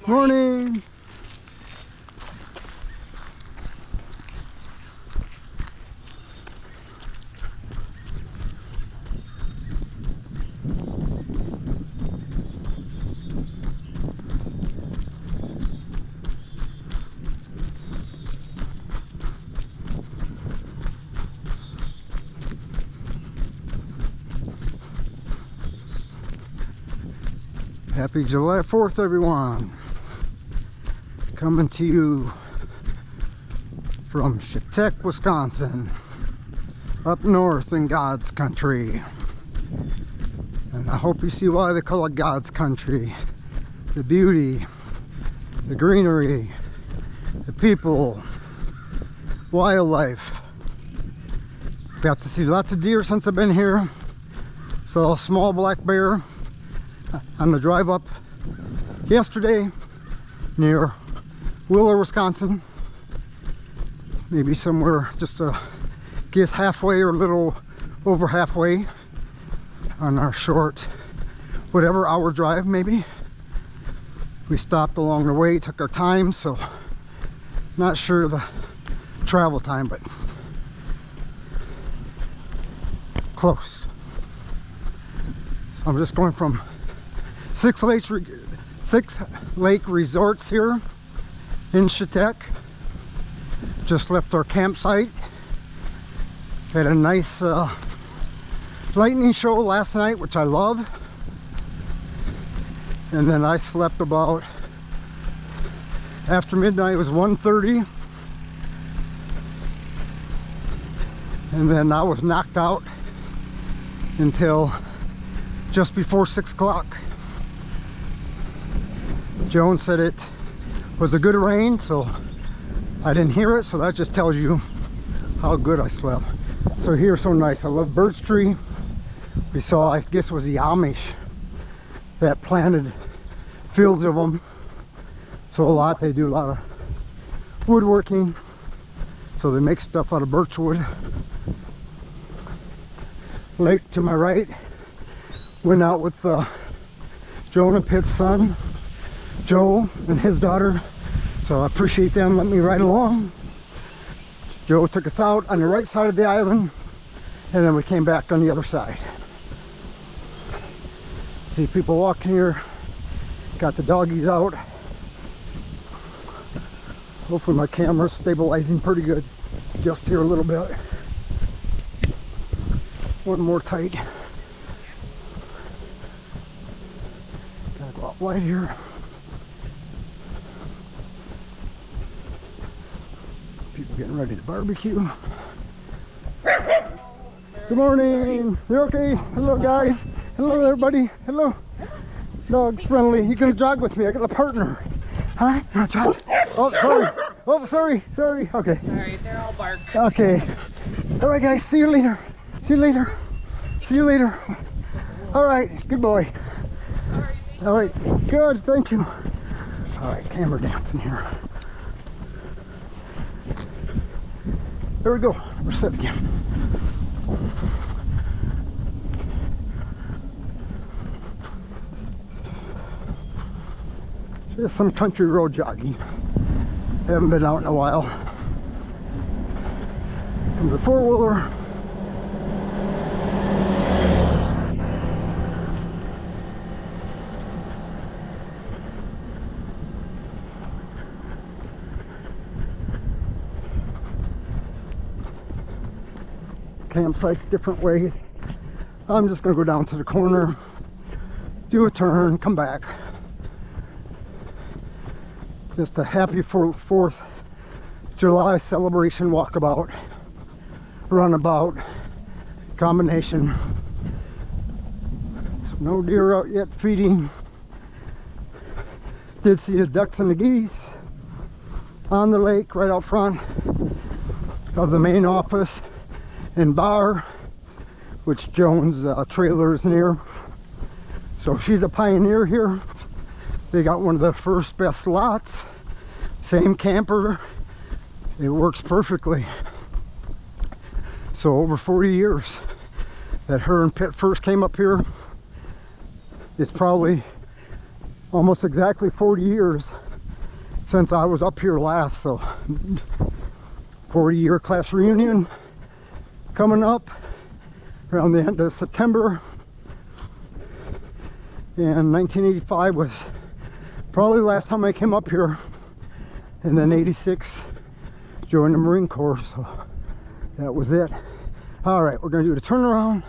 Morning. Happy July 4th, everyone. Coming to you from Chetek, Wisconsin, up north in God's country. And I hope you see why they call it God's country. The beauty, the greenery, the people, wildlife. Got to see lots of deer since I've been here. Saw a small black bear on the drive up yesterday near Wheeler, Wisconsin. Maybe somewhere just I guess halfway or a little over halfway on our short whatever hour drive. Maybe we stopped along the way, took our time, so not sure the travel time, but close. So I'm just going from Six Lake Resorts here in Chetek. Just left our campsite. Had a nice lightning show last night, which I love. And then I slept about, after midnight, it was 1:30. And then I was knocked out until just before 6 o'clock. Joan said it was a good rain, so I didn't hear it, so that just tells you how good I slept. So here's so nice. I love birch tree. We saw, I guess it was the Amish that planted fields of them. So they do a lot of woodworking. So they make stuff out of birch wood. Lake to my right. Went out with Joan and Pitt's son, Joe, and his daughter. So I appreciate them letting me ride along. Joe took us out on the right side of the island, and then we came back on the other side. See people walking here. Got the doggies out. Hopefully my camera's stabilizing pretty good. Just here a little bit. One more tight. Gotta go out wide here. People getting ready to barbecue. Good morning. You're okay? Hello, guys. Hello, everybody. Hello. Dog's friendly. You gonna jog with me? I got a partner. Huh? You wanna jog? Oh, sorry. Oh, sorry. Sorry. Okay. Sorry, they're all bark. Okay. All right, guys. See you later. See you later. See you later. All right. Good boy. All right. Good. Thank you. All right. Camera dancing here. There we go. We're set again. Just some country road jogging. Haven't been out in a while. Comes a four-wheeler. Campsites different ways. I'm just gonna go down to the corner, do a turn, come back. Just a happy 4th July celebration walkabout, runabout, combination. So no deer out yet feeding. Did see the ducks and the geese on the lake right out front of the main office and bar, which Joan's trailer is near. So she's a pioneer here. They got one of the first best lots. Same camper. It works perfectly. So over 40 years that her and Pitt first came up here. It's probably almost exactly 40 years since I was up here last. So 40-year class reunion coming up around the end of September. And 1985 was probably the last time I came up here. And then 86, joined the Marine Corps, so that was it. All right, we're gonna do the turnaround,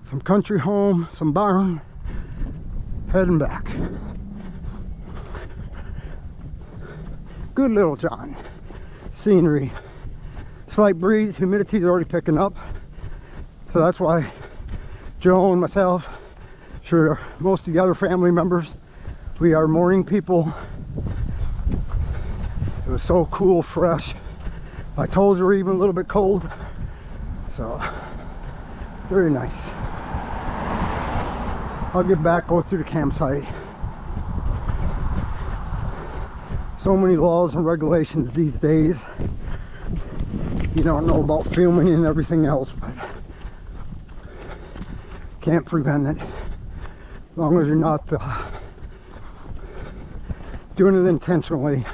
some country home, some barn, heading back. Good little John. Scenery. Slight breeze, humidity's already picking up. So that's why Joan, myself, sure most of the other family members, we are morning people. It was so cool, fresh. My toes are even a little bit cold. So, very nice. I'll get back, go through the campsite. So many laws and regulations these days. You don't know about filming and everything else, but can't prevent it. As long as you're not doing it intentionally,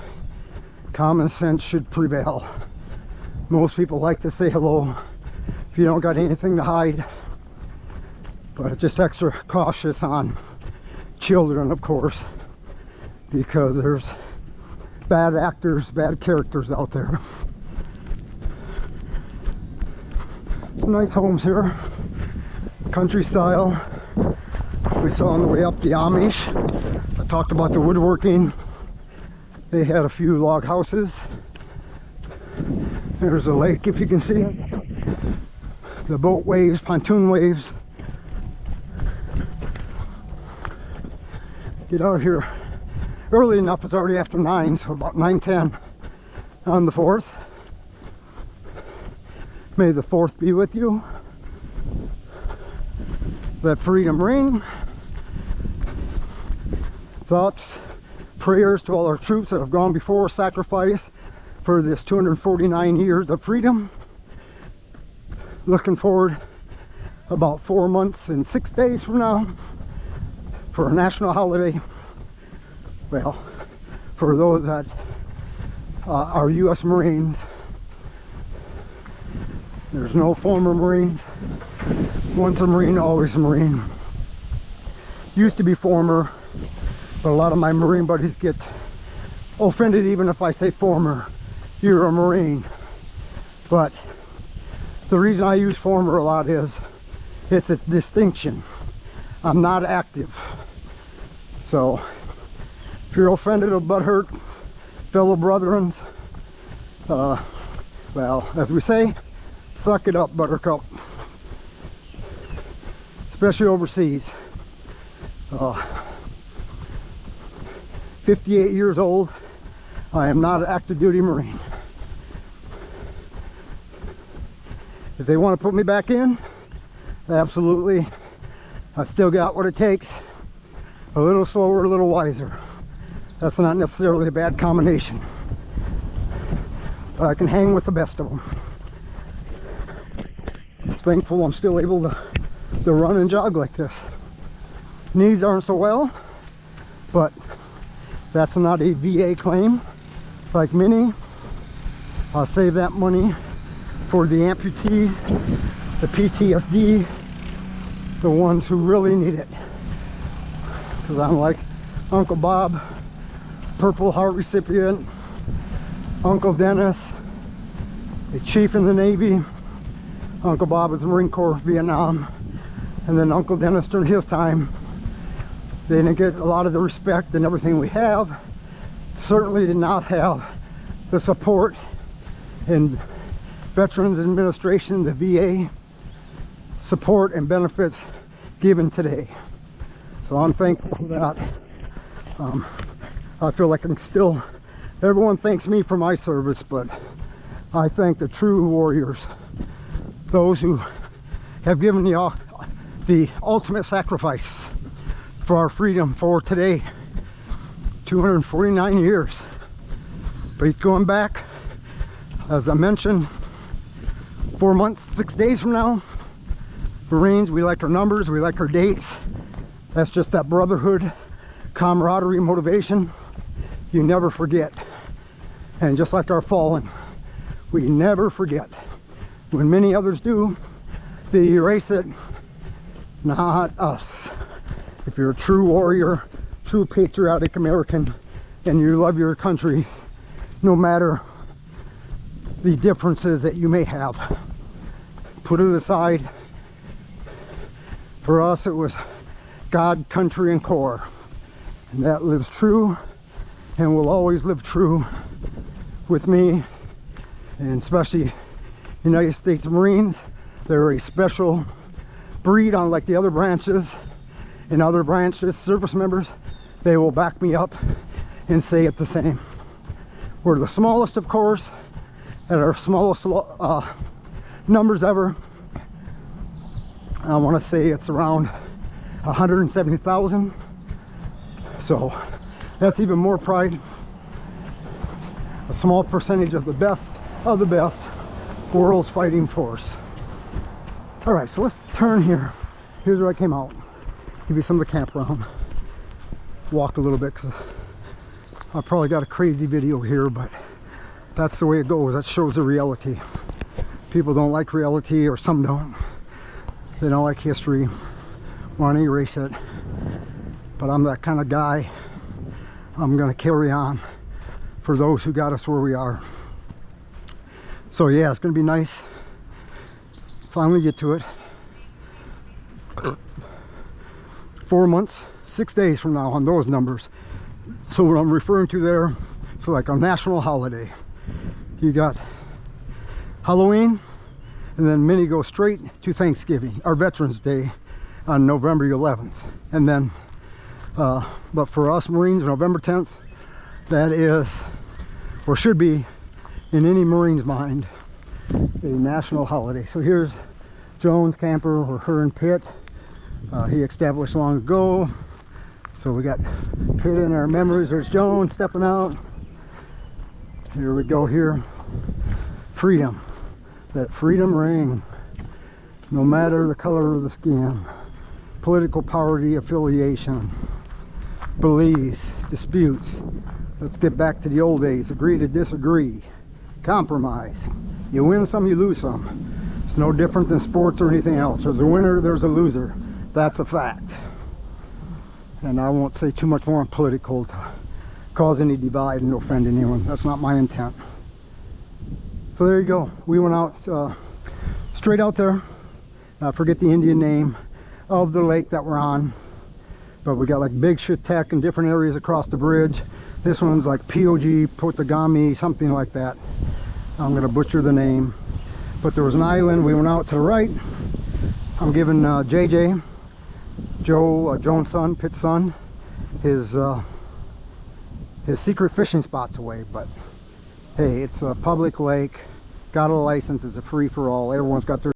common sense should prevail. Most people like to say hello if you don't got anything to hide, but just extra cautious on children, of course, because there's bad actors, bad characters out there. Some nice homes here, country style. We saw on the way up the Amish. I talked about the woodworking. They had a few log houses. There's a lake, if you can see it. The boat waves, pontoon waves. Get out here early enough, it's already after 9, so about 9:10 on the 4th. May the 4th be with you. Let freedom ring. Thoughts, prayers to all our troops that have gone before, sacrificed for this 249 years of freedom. Looking forward about 4 months and 6 days from now for a national holiday. Well, for those that are U.S. Marines. There's no former Marines. Once a Marine, always a Marine. Used to be former, but a lot of my Marine buddies get offended even if I say former. You're a Marine. But the reason I use former a lot is it's a distinction. I'm not active. So if you're offended or butthurt, fellow brethren, well, as we say, suck it up, buttercup. Especially overseas. 58 years old. I am not an active duty Marine. If they want to put me back in, absolutely. I still got what it takes. A little slower, a little wiser. That's not necessarily a bad combination. But I can hang with the best of them. Thankful I'm still able to run and jog like this. Knees aren't so well, but that's not a VA claim like many. I'll save that money for the amputees, the PTSD, the ones who really need it. Because I'm like Uncle Bob, Purple Heart recipient, Uncle Dennis, a chief in the Navy. Uncle Bob was the Marine Corps, Vietnam, and then Uncle Dennis during his time. They didn't get a lot of the respect and everything we have. Certainly did not have the support in Veterans Administration, the VA, support and benefits given today. So I'm thankful for that. I feel like I'm still, everyone thanks me for my service, but I thank the true warriors, those who have given the ultimate sacrifice for our freedom for today. 249 years. But going back, as I mentioned, 4 months, 6 days from now, Marines, we like our numbers, we like our dates. That's just that brotherhood, camaraderie, motivation, you never forget. And just like our fallen, we never forget. When many others do, they erase it, not us. If you're a true warrior, true patriotic American, and you love your country, no matter the differences that you may have, put it aside. For us, it was God, country, and core. And that lives true and will always live true with me, and especially United States Marines. They're a special breed, unlike the other branches. In other branches, service members, they will back me up and say it the same. We're the smallest, of course, at our smallest numbers ever. I want to say it's around 170,000. So that's even more pride. A small percentage of the best world's fighting force. All right, so let's turn here. Here's where I came out. Give you some of the campground. Walk a little bit, because I probably got a crazy video here, but that's the way it goes. That shows the reality. People don't like reality, or some don't. They don't like history, want to erase it. But I'm that kind of guy. I'm going to carry on for those who got us where we are. So yeah, it's going to be nice. Finally get to it. 4 months, 6 days from now on those numbers. So what I'm referring to there, so like a national holiday. You got Halloween, and then many go straight to Thanksgiving, our Veterans Day on November 11th. And then, but for us Marines, November 10th, that is, or should be, in any Marine's mind, a national holiday. So here's Joan's camper, or her and Pitt. He established long ago. So we got Pitt in our memories. There's Joan stepping out. Here we go here. Freedom. That freedom ring. No matter the color of the skin, political party affiliation, beliefs, disputes. Let's get back to the old days. Agree to disagree. Compromise. You win some, you lose some. It's no different than sports or anything else. There's a winner, there's a loser. That's a fact. And I won't say too much more on political to cause any divide and offend anyone. That's not my intent. So there you go. We went out straight out there. I forget the Indian name of the lake that we're on, but we got like big Chetek in different areas across the bridge. This one's like POG, Potagami, something like that. I'm gonna butcher the name. But there was an island. We went out to the right. I'm giving JJ, Joan's son, Pitt's son, his secret fishing spots away. But hey, it's a public lake, got a license, it's a free-for-all. Everyone's got their